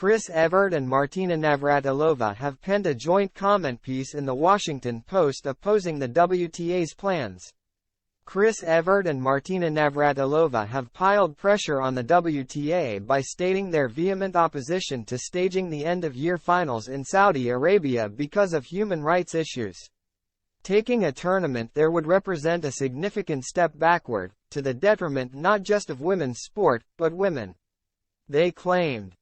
Evert and Martina Navratilova have penned a joint comment piece in The Washington Post opposing the WTA's plans. Evert and Martina Navratilova have piled pressure on the WTA by stating their vehement opposition to staging the end-of-year finals in Saudi Arabia because of human rights issues. Taking a tournament there would represent a significant step backward, to the detriment not just of women's sport, but women. They claimed.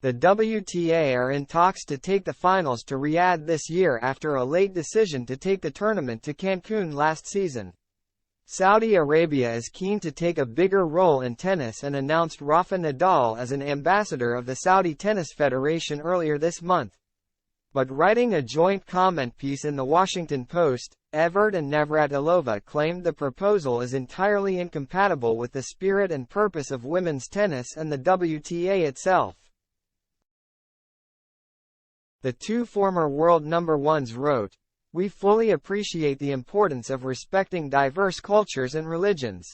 The WTA are in talks to take the finals to Riyadh this year after a late decision to take the tournament to Cancun last season. Saudi Arabia is keen to take a bigger role in tennis and announced Rafa Nadal as an ambassador of the Saudi Tennis Federation earlier this month. But writing a joint comment piece in The Washington Post, Evert and Navratilova claimed the proposal is entirely incompatible with the spirit and purpose of women's tennis and the WTA itself. The two former world number ones wrote, "We fully appreciate the importance of respecting diverse cultures and religions.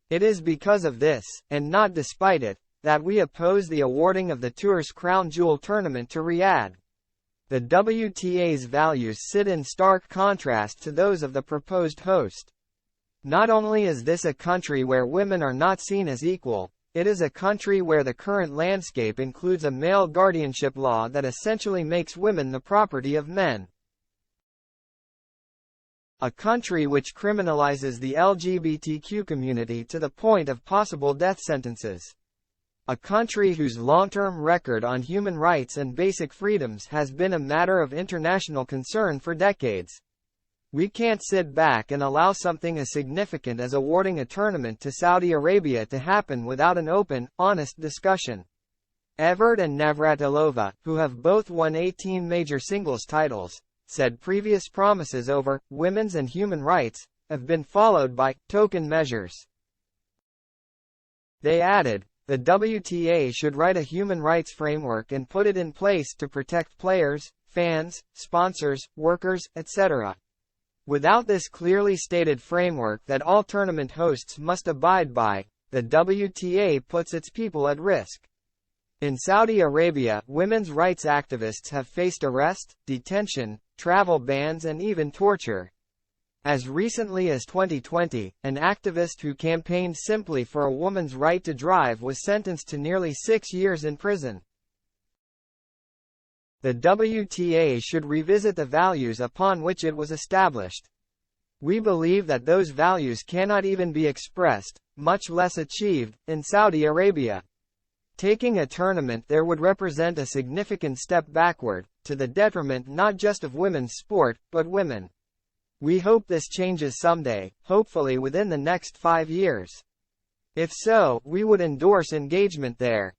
It is because of this, and not despite it, that we oppose the awarding of the tour's crown jewel tournament to Riyadh. The WTA's values sit in stark contrast to those of the proposed host. Not only is this a country where women are not seen as equal, it is a country where the current landscape includes a male guardianship law that essentially makes women the property of men. A country which criminalizes the LGBTQ community to the point of possible death sentences. A country whose long-term record on human rights and basic freedoms has been a matter of international concern for decades. We can't sit back and allow something as significant as awarding a tournament to Saudi Arabia to happen without an open, honest discussion." Evert and Navratilova, who have both won 18 major singles titles, said previous promises over women's and human rights have been followed by token measures. They added, "The WTA should write a human rights framework and put it in place to protect players, fans, sponsors, workers, etc. Without this clearly stated framework that all tournament hosts must abide by, the WTA puts its people at risk." In Saudi Arabia, women's rights activists have faced arrest, detention, travel bans and even torture. As recently as 2020, an activist who campaigned simply for a woman's right to drive was sentenced to nearly 6 years in prison. The WTA should revisit the values upon which it was established. We believe that those values cannot even be expressed, much less achieved, in Saudi Arabia. Taking a tournament there would represent a significant step backward, to the detriment not just of women's sport, but women. We hope this changes someday, hopefully within the next 5 years. If so, we would endorse engagement there.